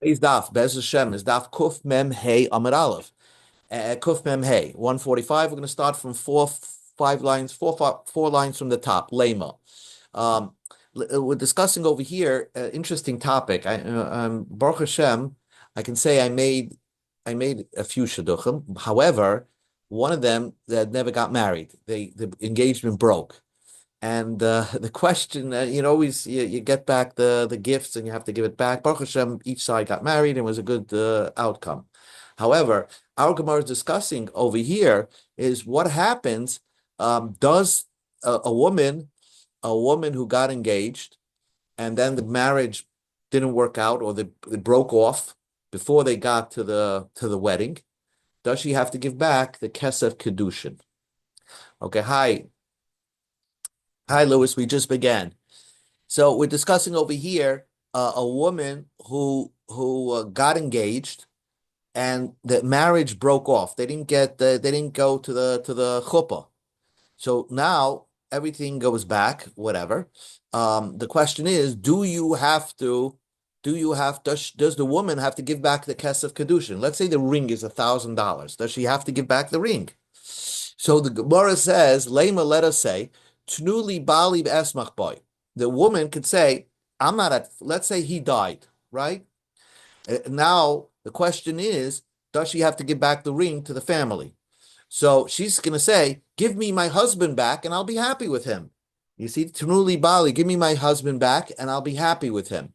Today's daf, Bez Hashem, is daf Kuf Mem Hey Amid Aleph. Kuf Mem Hey, 145. We're going to start from four lines from the top. Lema. Um, we're discussing over here an interesting topic. Baruch Hashem, I can say I made a few shidduchim. However, one of them that never got married. The engagement broke. And the question, always you get back the gifts and you have to give it back. Baruch Hashem, each side got married and it was a good outcome. However, our Gemara is discussing over here is what happens. Does a woman who got engaged and then the marriage didn't work out or they broke off before they got to the wedding, does she have to give back the kesef kedushin? Okay, hi, Lewis. We just began. So we're discussing over here a woman who got engaged and the marriage broke off. They didn't go to the chuppah. So now everything goes back, whatever. The question is, does the woman have to give back the kesef kedushin? Let's say the ring is $1,000. Does she have to give back the ring? So the Gemara says, Lema, let us say, Tnuli Bali Esmach boy. The woman could say, I'm not at, let's say he died, right? Now the question is, does she have to give back the ring to the family? So she's going to say, give me my husband back and I'll be happy with him. You see, Tnuli Bali, give me my husband back and I'll be happy with him.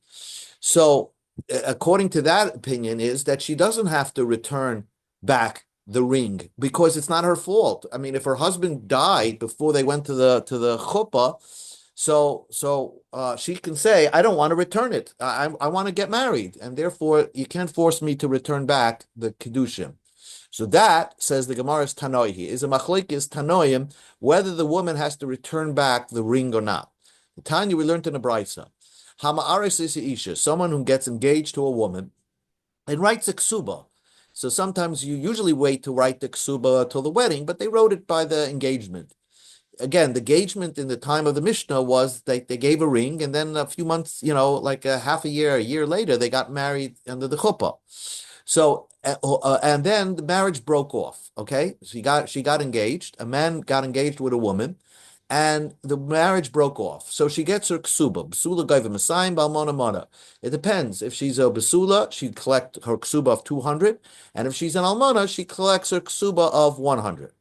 So according to that opinion is that she doesn't have to return back the ring because it's not her fault. I mean, if her husband died before they went to the chuppah, so she can say, I don't want to return it. I want to get married, and therefore you can't force me to return back the kedushin. So that, says the Gemara's Tanoi, is a machlekes Tanoim whether the woman has to return back the ring or not. The Tanya we learned in the Brisa. Hama'aris is isha, someone who gets engaged to a woman and writes a ksuba. So sometimes you usually wait to write the ksuba till the wedding, but they wrote it by the engagement. Again, the engagement in the time of the Mishnah was they gave a ring, and then a few months, like a half a year later, they got married under the chuppah. So, and then the marriage broke off. Okay, she got engaged. A man got engaged with a woman, and the marriage broke off. So she gets her ksuba. Basula gaiva masayim balmona mona. It depends. If she's a basula, she collect her ksuba of 200, and if she's an almona, she collects her ksuba of 100.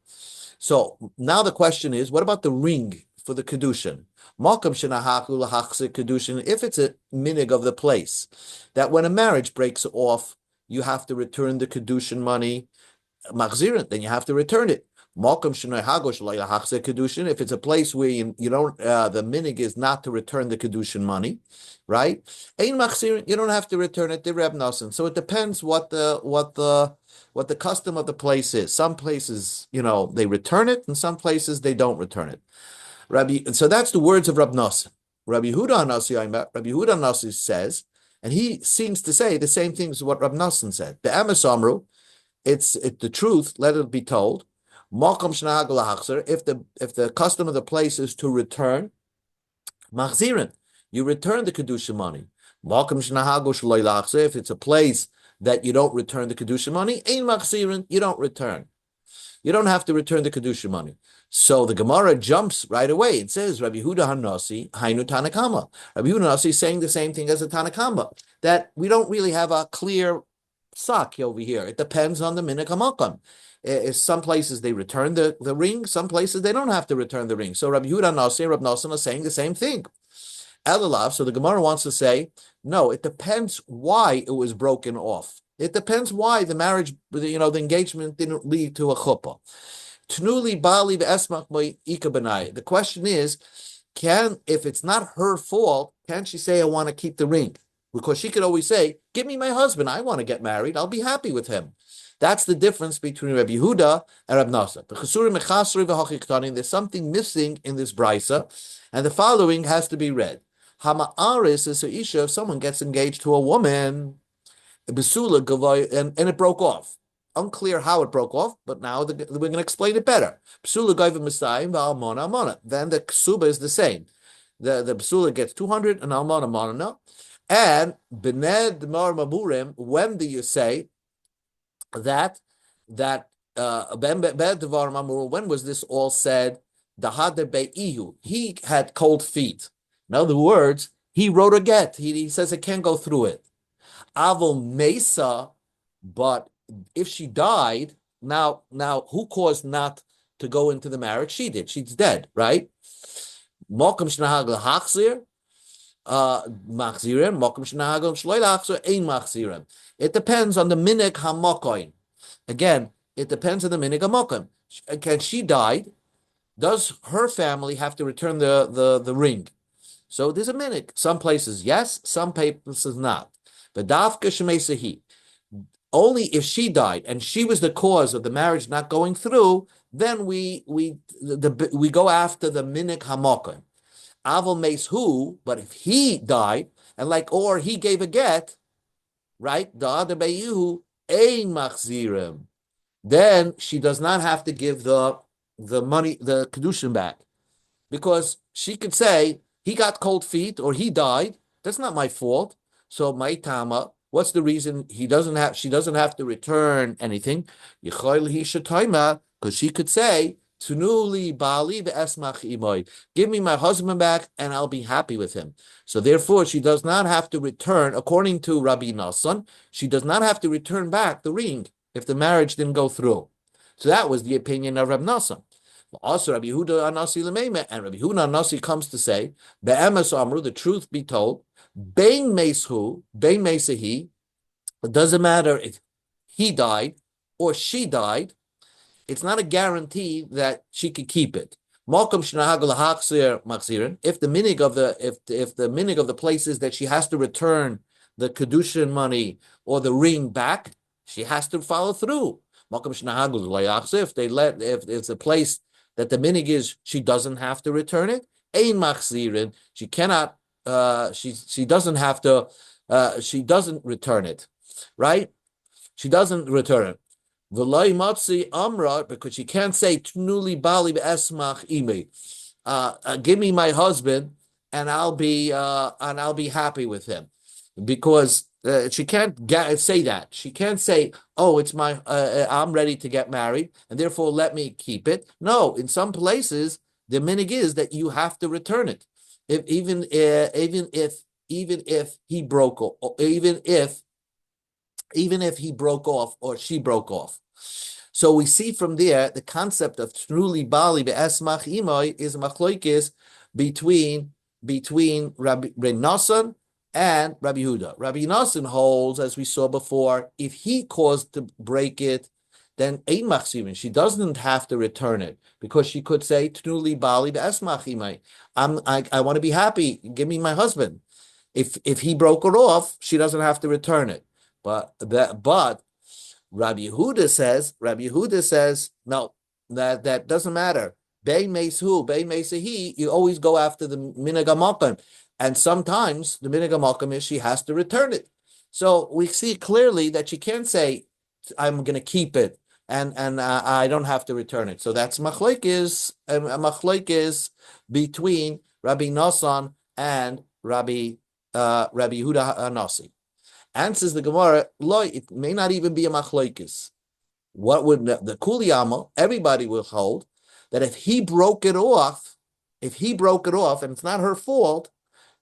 So now the question is, what about the ring for the kedushin? Malkam shenahaku lahachzik kedushin. If it's a minig of the place that when a marriage breaks off, you have to return the kedushin money, machzirin, then you have to return it. If it's a place where you don't, the minig is not to return the kedushin money, right? You don't have to return it. So it depends what the custom of the place is. Some places, they return it, and some places they don't return it. And so that's the words of Rab Nosson. Rabbi Yehuda Hanasi says, and he seems to say the same things as what Rab Nosson said. The Amos Amru, it's the truth. Let it be told. If the custom of the place is to return, machzirin, you return the kedusha money. If it's a place that you don't return the kedusha money, ein machzirin, you don't return. You don't have to return the kedusha money. So the Gemara jumps right away. It says, Rabbi Yehuda Hanasi, Hainu Tanakama. Rabbi Yehuda Hanasi is saying the same thing as the Tanakama, that we don't really have a clear sock over here. It depends on the minhag hamakam. Some places they return the ring, some places they don't have to return the ring. So Rabbi Yehuda Hanasi and Rabbi Nosson are saying the same thing. Elalav, so the Gemara wants to say, no, it depends why it was broken off. It depends why the marriage, the engagement didn't lead to a chuppah. Tnuli bali v'esmach ika b'nai. The question is, if it's not her fault, can she say, I want to keep the ring? Because she could always say, give me my husband, I want to get married, I'll be happy with him. That's the difference between Rabbi Yehuda and Rabbi Nosson. There's something missing in this brisa, and the following has to be read. Hama'aris is a isha, if someone gets engaged to a woman, and it broke off. Unclear how it broke off, but now we're going to explain it better. Then the ksuba is the same. The basula gets 200 and almana monana. And Bened Mar Mamurim, when do you say that when was this all said? He had cold feet. In other words, he wrote a get. He says it can't go through it. Avol Mesa, but if she died, now who caused not to go into the marriage? She did. She's dead, right? Mokum shnahag lahachzir, machzirim. Mokum shnahag shloi lahachzir ein machzirim. It depends on the minik hamokoin. Again, it depends on the minig hamokoin. Can she died? Does her family have to return the ring? So there's a minig. Some places yes, some places not. But dafka shemesahi. Only if she died and she was the cause of the marriage not going through, then we go after the minik hamokim. Aval meis who, but if he died and or he gave a get, right? The other beyu ein machzirim. Then she does not have to give the money, the kedushin back, because she could say he got cold feet or he died. That's not my fault. So my tama, what's the reason she doesn't have to return anything? Because she could say, Tunuli Bali ve'esmach imoy. Give me my husband back and I'll be happy with him. So therefore, she does not have to return, according to Rabbi Nassan, she does not have to return back the ring if the marriage didn't go through. So that was the opinion of Rabbi Nassan. Also, Rabbi Yehuda Anasi Lememe, and Rabbi Yehuda Anasi comes to say, Be'emes Amru, the truth be told, Bein Meishu, Bein Meisahi, it doesn't matter if he died or she died, it's not a guarantee that she could keep it. If the minig of the minig of the places that she has to return the kedushin money or the ring back, she has to follow through. If it's a place that the minig is she doesn't have to return it, ein machzirin, she cannot. She doesn't have to. She doesn't return it, right? She doesn't return it. V'loi matzi amra, because she can't say tnuli bali be'esmach imi. Give me my husband, and I'll be happy with him, because she can't say that. She can't say, "Oh, it's my I'm ready to get married, and therefore let me keep it." No, in some places the minig is that you have to return it, even if he broke, or even if he broke off or she broke off. So we see from there the concept of truly bali be'esmach imoy is machloikis between Rabbi Nassan and Rabbi Yehuda. Rabbi Nassan holds, as we saw before, if he caused to break it, then ein machzirin, she doesn't have to return it, because she could say truly bali be'esmach imoy. I want to be happy. Give me my husband. If he broke it off, she doesn't have to return it. But Rabbi Yehuda says no, that doesn't matter. Bein meis you always go after the minhag hamokim, and sometimes the minhag hamokim is she has to return it. So we see clearly that she can't say I'm going to keep it and I don't have to return it. So that's machlokes between Rabbi Nassan and Rabbi Yehuda Hanasi. Answers the Gemara, it may not even be a machlokes. What would the kuliyama? Everybody will hold that if he broke it off, and it's not her fault,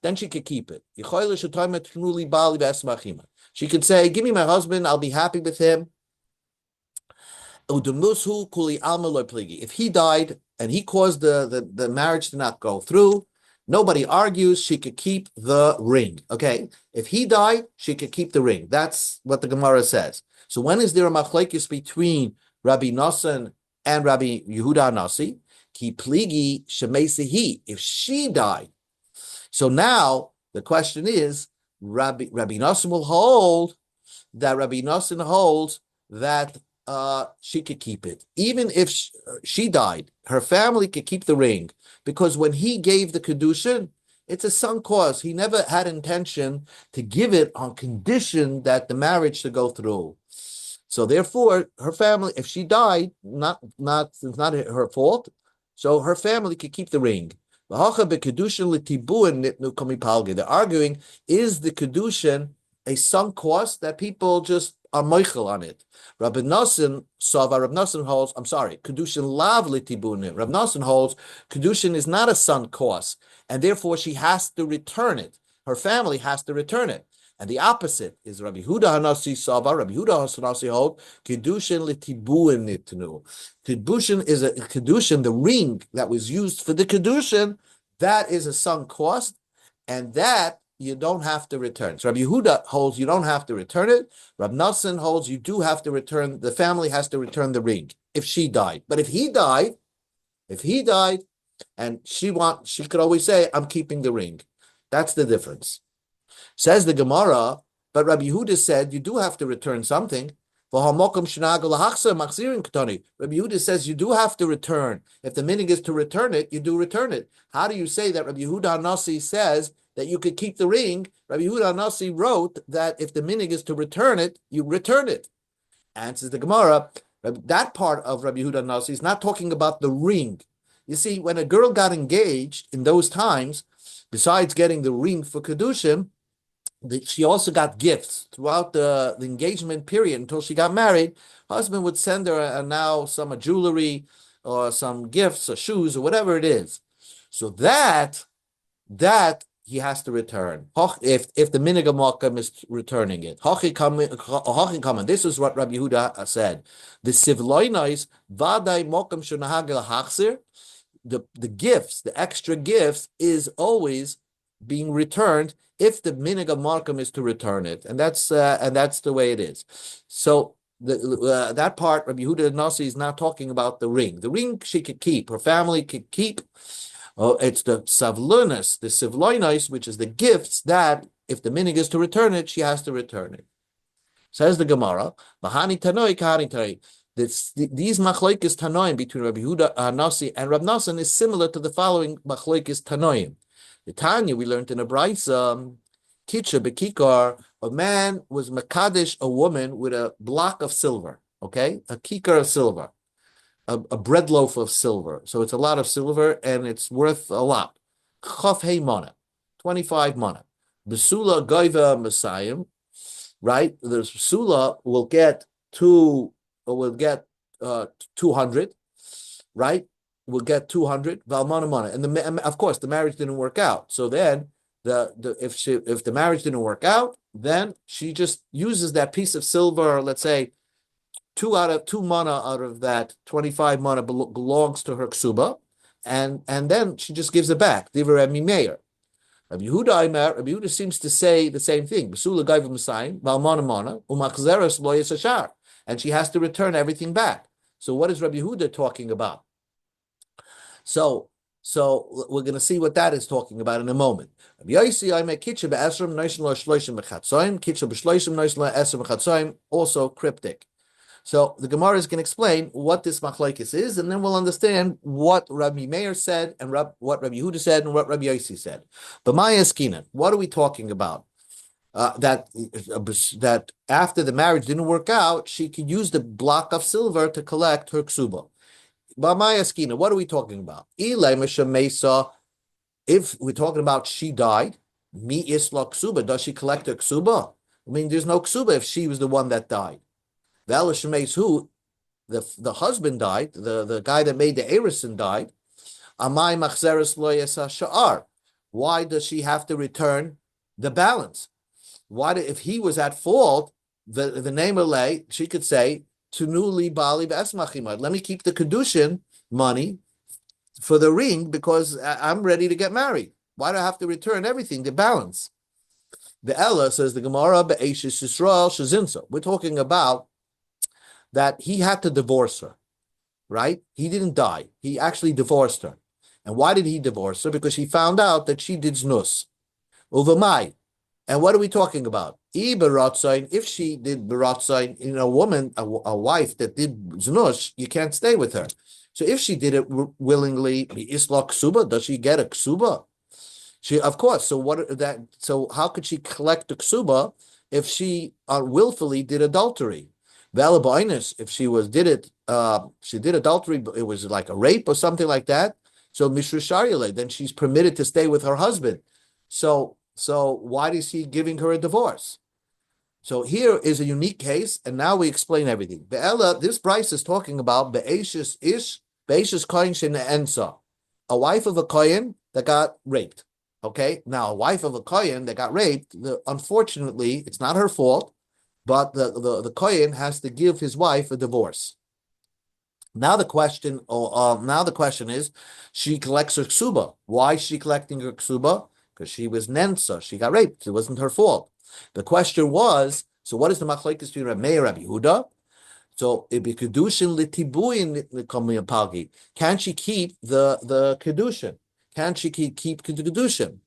then she could keep it. She could say, "Give me my husband; I'll be happy with him." If he died and he caused the marriage to not go through, nobody argues, she could keep the ring. Okay, if he died, she could keep the ring. That's what the Gemara says. So when is there a machlekes between Rabbi Nassan and Rabbi Yehuda Nasi? Ki pligi shemesehi. If she died, so now the question is, Rabbi Nassan will hold that she could keep it. Even if she died, her family could keep the ring, because when he gave the kedushin, it's a sunk cost. He never had intention to give it on condition that the marriage should go through. So therefore, her family, if she died, it's not her fault, so her family could keep the ring. They're arguing, is the kedushin a sunk cost that people just are moichel on it? Rabbi Nosson holds, I'm sorry, kedushin lav litibunin. Rabbi Nosson holds kedushin is not a sunk cost, and therefore she has to return it. Her family has to return it. And the opposite is Rabbi Huda Hanasi Sava. Rabbi Huda Hanasi hold kedushin litibuin nitnu. Kedushin is a kedushin, the ring that was used for the kedushin. That is a sunk cost, and that you don't have to return. So Rabbi Yehuda holds you don't have to return it. Rabbi Nosson holds you do have to return. The family has to return the ring if she died. But if he died, and she could always say, "I'm keeping the ring." That's the difference. Says the Gemara, but Rabbi Yehuda said you do have to return something. Rabbi Yehuda says you do have to return. If the meaning is to return it, you do return it. How do you say that Rabbi Yehuda Hanasi says that you could keep the ring? Rabbi Yehuda Hanasi wrote that if the meaning is to return it, you return it. Answers the Gemara, that part of Rabbi Yehuda Hanasi is not talking about the ring. You see, when a girl got engaged in those times, besides getting the ring for Kedushin, she also got gifts throughout the engagement period until she got married. Husband would send her now some jewelry or some gifts or shoes or whatever it is. So that he has to return. If the minig makam is returning it. This is what Rabbi Yehuda said. The sivloinais vaday makam shunahagel hachzir. The gifts, the extra gifts, is always being returned if the minig of markham is to return it, and that's the way it is. So that part, Rabbi Yehuda Nasi is not talking about the ring. The ring she could keep, her family could keep. It's the savlunas, the sivloinais, which is the gifts that if the minig is to return it, she has to return it. Says the Gemara, Mahani Tanoi Kahani Tanoi. These machlokes tanoim between Rabbi Yehuda Nasi and Rab Nosson is similar to the following machlokes tanoim. The Tanya we learned in a brayso, Kitcha Bekikar, a man was Makadish a woman with a block of silver, okay? A kikar of silver, a bread loaf of silver. So it's a lot of silver and it's worth a lot. Chaf Hey Mana, 25 mana. Besula Gaiva Messiah, right? The Besula will get 200, right? Will get 200 valmana mana, and of course the marriage didn't work out. So then if the marriage didn't work out, then she just uses that piece of silver. Let's say 2 mana out of that 25 mana belongs to her ksuba, and then she just gives it back. Divrei Meir. Rabbi Yehuda seems to say the same thing. Besula gaiva Messiah valmana mana umachzeres lo yisashar, and she has to return everything back. So what is Rabbi Yehuda talking about? So we're going to see what that is talking about in a moment. Also cryptic. So the Gemara is going to explain what this machlokes is, and then we'll understand what Rabbi Meir said, and what Rabbi Yehuda said, and what Rabbi Yossi said. But Maya Skinan, what are we talking about? That after the marriage didn't work out, she could use the block of silver to collect her ksuba. B'maya Skina, what are we talking about? If we're talking about she died, mi isla ksuba, does she collect her ksuba? I mean, there's no ksuba if she was the one that died. Who? The husband died, the guy that made the erison died. Amai machzeres lo sha'ar. Why does she have to return the balance? If he was at fault, the name of lay, she could say, Tunuli Bali Basmachimad. Let me keep the Kedushin money for the ring because I'm ready to get married. Why do I have to return everything to balance? The Ella says the Gemara Be'eshis Yisrael Shazinsa. We're talking about that he had to divorce her, right? He didn't die. He actually divorced her. And why did he divorce her? Because he found out that she did znus. Uvamai. And what are we talking about? If she did beratzain in a woman, a wife that did znus, you can't stay with her. So if she did it willingly, isla ksuba, does she get a ksuba? She, of course. So how could she collect the ksuba if she willfully did adultery? If she did adultery, it was like a rape or something like that. So Mishra Sharyale, then she's permitted to stay with her husband. So why is he giving her a divorce? So here is a unique case, and now we explain everything. Be'ela, this Bryce is talking about Be'eshes Kohen Shene'ensa, a wife of a Kohen that got raped. Okay, now a wife of a Kohen that got raped, unfortunately, it's not her fault, but the Kohen has to give his wife a divorce. Now the question is, she collects her ksuba. Why is she collecting her ksuba? Because she was nensa, she got raped. It wasn't her fault. The question was, so what is the machlokes between Rabbi Meir and Rabbi Yehuda? So it be kedushin litibuin pagi. Can she keep the kedushin? Can she keep kedushin?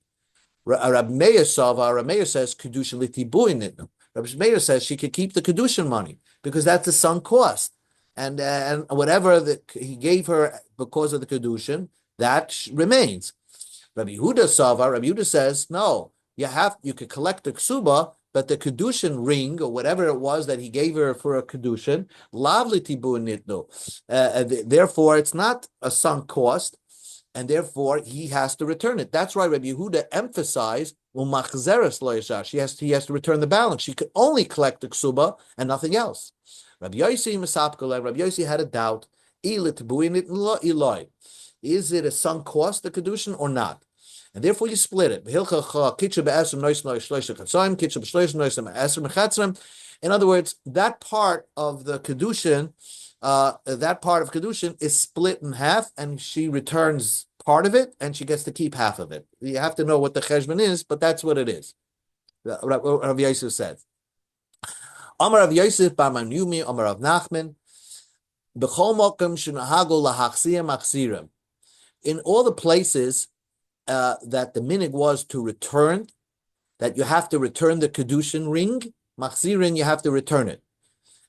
Rabbi Meir says kedushin litibuin. Rabbi Meir says she could keep the kedushin money because that's a sunk cost, and whatever that he gave her because of the kedushin, that remains. Rabbi Yehuda says no. You could collect the ksuba, but the kedushin ring or whatever it was that he gave her for a kedushin, lavli tibu nitnu. Therefore, it's not a sunk cost, and therefore he has to return it. That's why Rabbi Yehuda emphasized he has to return the balance. She could only collect the ksuba and nothing else. Rabbi Yossi had a doubt. Is it a sunk cost, the kedushin, or not? And therefore you split it. In other words, that part of the kedushin, is split in half, and she returns part of it, and she gets to keep half of it. You have to know what the cheshbon is, but that's what it is. Rav Yosef said. Amar Rav Yosef bar Yumi, Amar Rav Nachman, in all the places that the minig was to return, that you have to return the kedushin ring, machzirin, you have to return it.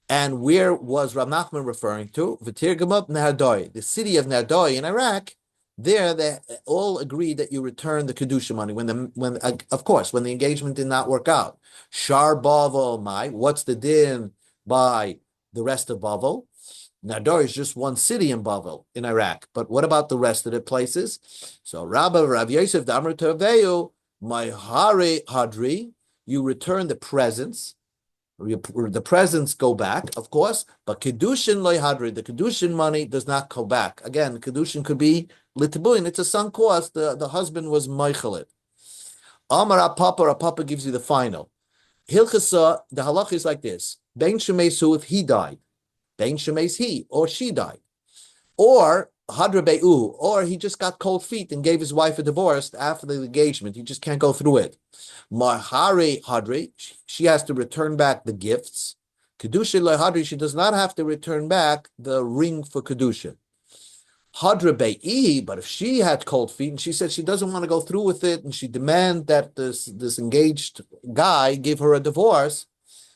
And where was Rav Nachman referring to? V'tirgamot Nehardoi, the city of Nehardoi in Iraq. There, they all agreed that you return the kedushin money when the engagement did not work out. Shar Bavel Mai, what's the din by the rest of Bavel? Nador is just one city in Bavel, in Iraq. But what about the rest of the places? So Rav Yosef Damar Taveu, my Hare Hadri, you return the presents. The presents go back, of course, but Kedushin Loy Hadri, the Kedushin money does not go back. Again, Kedushin could be Litabuin, it's a sunk cost. The husband was Meichelit. Amar Papa gives you the final. Hilchasa, the halach is like this. Ben Shemesu, if he died. Ben Shemes he or she died, or Hadra Be'u, or he just got cold feet and gave his wife a divorce after the engagement. You just can't go through it. Mahare Hadri, she has to return back the gifts. Kedusha Le Hadri, she does not have to return back the ring for Kedusha. Hadra Be'i, but if she had cold feet and she said she doesn't want to go through with it and she demand that this engaged guy give her a divorce,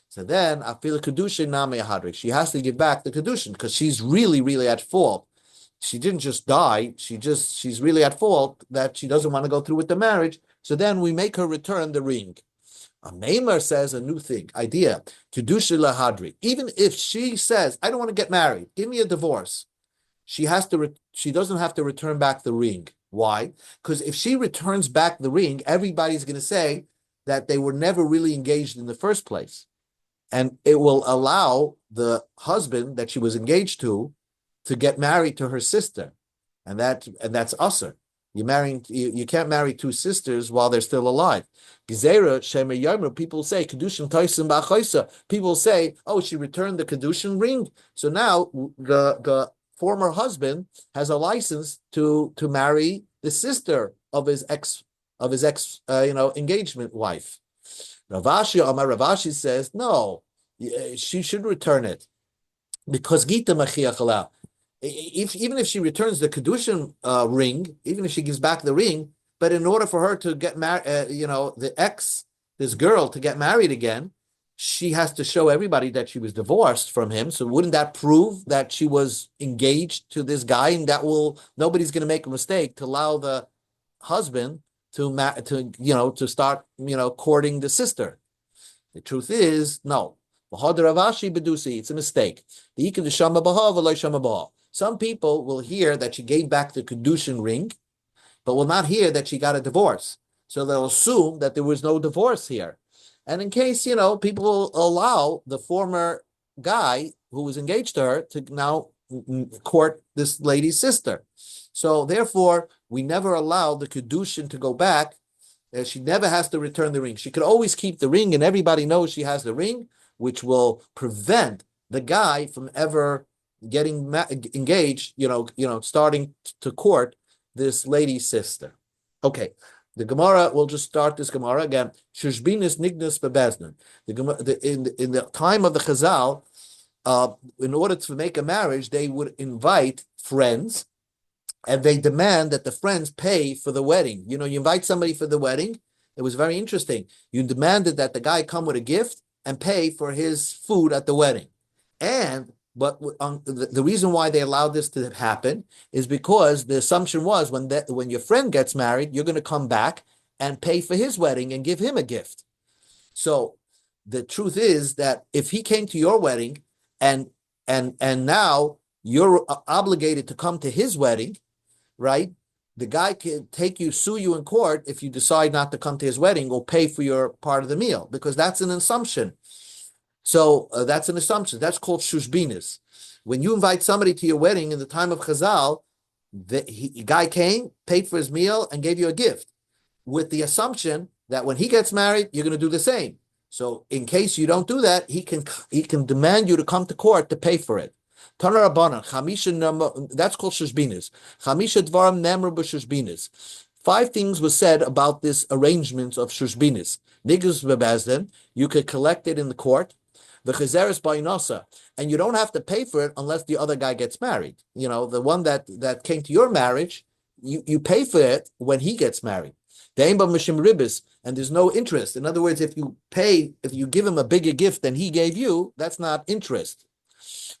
so then, I feel kedushin name hadrik. She has to give back the kedushin because she's really, really at fault. She didn't just die. She's really at fault that she doesn't want to go through with the marriage. So then we make her return the ring. A Maimer says a new idea. Kedushin lahadri. Even if she says, I don't want to get married, give me a divorce. She doesn't have to return back the ring. Why? Because if she returns back the ring, everybody's going to say that they were never really engaged in the first place. And it will allow the husband that she was engaged to get married to her sister, and that's usher. You can't marry two sisters while they're still alive. Gzeira shemer yomer. People say kedushin taisim ba'choisa. People say, oh, she returned the kedushin ring, so now the former husband has a license to marry the sister of his ex engagement wife. Ravashi says, no, she should return it because Gita Machiach Ala. Even if she returns the Kedushin ring, even if she gives back the ring, but in order for her to get married, this girl to get married again, she has to show everybody that she was divorced from him. So wouldn't that prove that she was engaged to this guy? And nobody's going to make a mistake to allow the husband to start courting the sister. The truth is no. It's a mistake. Some people will hear that she gave back the Kedushin ring, but will not hear that she got a divorce. So they'll assume that there was no divorce here. And in case, people will allow the former guy who was engaged to her to now court this lady's sister. So therefore, we never allow the Kedushin to go back. She never has to return the ring. She could always keep the ring, and everybody knows she has the ring, which will prevent the guy from ever getting engaged, starting to court this lady's sister. Okay, the Gemara, we'll just start this Gemara again. Shushbinis nignas bebeznin. In the time of the Chazal, in order to make a marriage, they would invite friends, and they demand that the friends pay for the wedding. You invite somebody for the wedding. It was very interesting. You demanded that the guy come with a gift and pay for his food at the wedding. But the reason why they allowed this to happen is because the assumption was when your friend gets married, you're going to come back and pay for his wedding and give him a gift. So the truth is that if he came to your wedding and now you're obligated to come to his wedding, right? The guy can sue you in court if you decide not to come to his wedding or pay for your part of the meal, because that's an assumption. So that's an assumption. That's called shushbinis. When you invite somebody to your wedding in the time of Chazal, the guy came, paid for his meal, and gave you a gift, with the assumption that when he gets married, you're going to do the same. So in case you don't do that, he can demand you to come to court to pay for it. Tana Rabbanan, that's called shushbinis. Chamisha dvarim nemru b'shushbinis. 5 things were said about this arrangement of shushbinis. Nigus bebezden, you could collect it in the court. The chezeres ba'inosa, and you don't have to pay for it unless the other guy gets married. The one that came to your marriage, you pay for it when he gets married. The aimba mishim ribis, and there's no interest. In other words, if you give him a bigger gift than he gave you, that's not interest.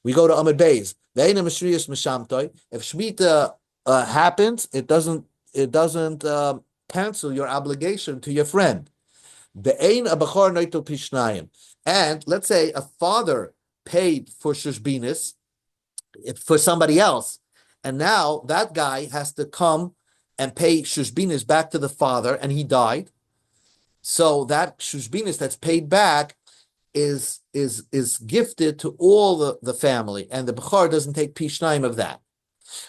We go to Amid Beis. If Shemitah happens, it doesn't cancel your obligation to your friend. And let's say a father paid for shushbinis for somebody else, and now that guy has to come and pay shushbinis back to the father, and he died. So that shushbinis that's paid back is gifted to all the family, and the Bechor doesn't take Pishnaim of that.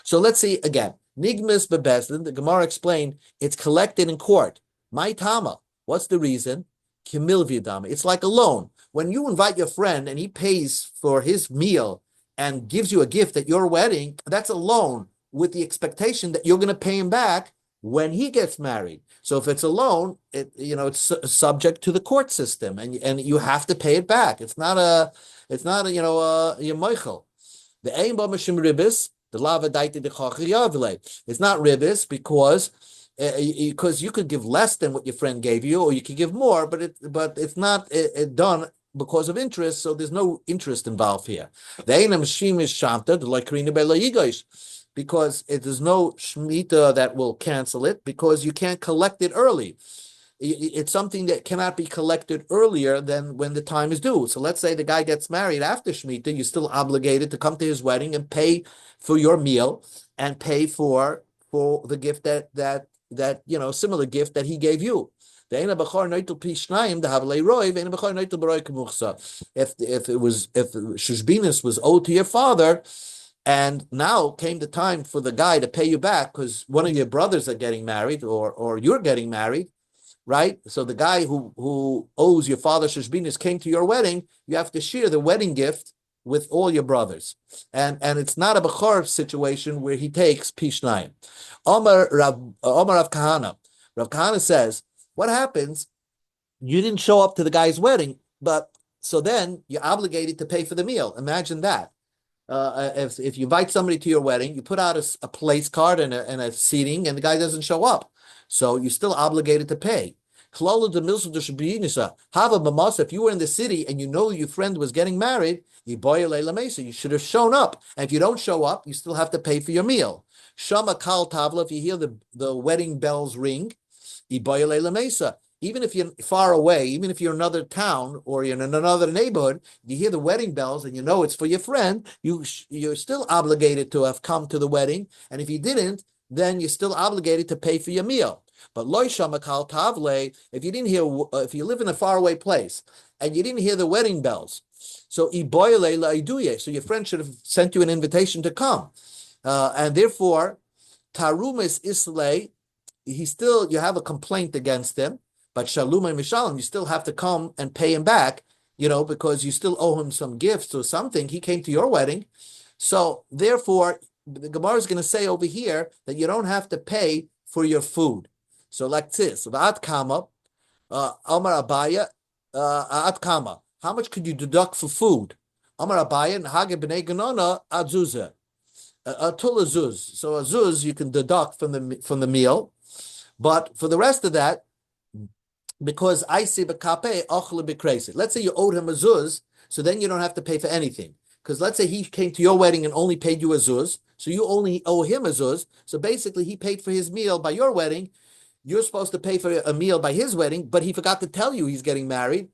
So let's see again. Nigmis bebezdin, the Gemara explained, it's collected in court. My Tama, what's the reason? Kimil Vidama. It's like a loan. When you invite your friend and he pays for his meal and gives you a gift at your wedding, that's a loan with the expectation that you're going to pay him back when he gets married. So if it's a loan, it's subject to the court system, and you have to pay it back. It's not a your moichel. The aim ba mishim ribis, the lava daiti de chachiyavle. It's not ribis because you could give less than what your friend gave you, or you could give more, but it's not done because of interest, so there's no interest involved here. The einam shim is shamta, the laikrina belayigosh, because it is no shmita that will cancel it, because you can't collect it early. It's something that cannot be collected earlier than when the time is due. So let's say the guy gets married after Shemitah, you're still obligated to come to his wedding and pay for your meal and pay for the gift that similar gift that he gave you. If Shushbinis was owed to your father, and now came the time for the guy to pay you back because one of your brothers are getting married, or you're getting married, right? So the guy who owes your father Shushbinis came to your wedding, you have to share the wedding gift with all your brothers. And it's not a Bechor situation where he takes Pishnayim. Omar Rav Kahana. Rav Kahana says, what happens? You didn't show up to the guy's wedding, so then you're obligated to pay for the meal. Imagine that. If you invite somebody to your wedding, you put out a place card and a seating, and the guy doesn't show up. So you're still obligated to pay. If you were in the city and you know your friend was getting married, you should have shown up. And if you don't show up, you still have to pay for your meal. Shama kal tavla, if you hear the wedding bells ring, even if you're far away, even if you're in another town or you're in another neighborhood, you hear the wedding bells and you know it's for your friend, you're still obligated to have come to the wedding. And if you didn't, then you're still obligated to pay for your meal. But loy shamakal tavle, if you didn't hear, if you live in a faraway place and you didn't hear the wedding bells, so iboyle laiduye, so your friend should have sent you an invitation to come, and therefore tarumis islay, you have a complaint against him, but shalom and mishalom, you still have to come and pay him back, because you still owe him some gifts or something. He came to your wedding, so therefore the Gemara is going to say over here that you don't have to pay for your food. So like this, V'at kama, Amar Abaya, at kama. How much could you deduct for food? Amar Abaya and Hage b'nei Ganona adzuzah, a tulazuz. So a zuz you can deduct from the meal, but for the rest of that, because I see b'kape ochle b'kreisi. Let's say you owed him a zuz, so then you don't have to pay for anything. Because let's say he came to your wedding and only paid you a zuz, so you only owe him a zuz. So basically, he paid for his meal by your wedding. You're supposed to pay for a meal by his wedding, but he forgot to tell you he's getting married.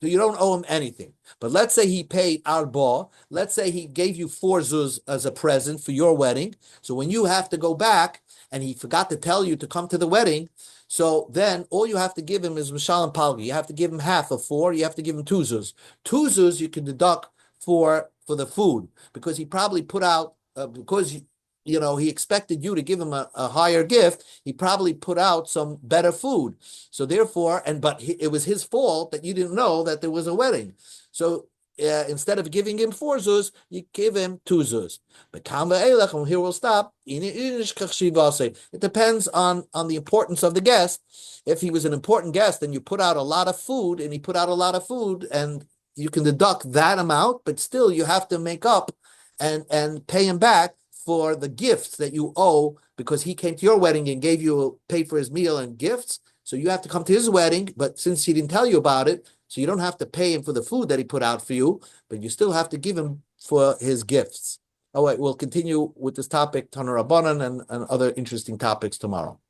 So you don't owe him anything. But let's say he paid arba. Let's say he gave you 4 zuz as a present for your wedding. So when you have to go back and he forgot to tell you to come to the wedding, so then all you have to give him is mishalim palgi. You have to give him half of 4. You have to give him 2 zuz. 2 zuz you can deduct for the food, because he probably put out, because he expected you to give him a higher gift. He probably put out some better food. So therefore, it was his fault that you didn't know that there was a wedding. So instead of giving him 4 zuz, you give him 2 zuz. But here we'll stop. It depends on the importance of the guest. If he was an important guest and you put out a lot of food, and he put out a lot of food, and you can deduct that amount, but still you have to make up and pay him back for the gifts that you owe, because he came to your wedding and paid for his meal and gifts. So you have to come to his wedding, but since he didn't tell you about it, so you don't have to pay him for the food that he put out for you, but you still have to give him for his gifts. All right, we'll continue with this topic, Tanur Rabbanan, and other interesting topics tomorrow.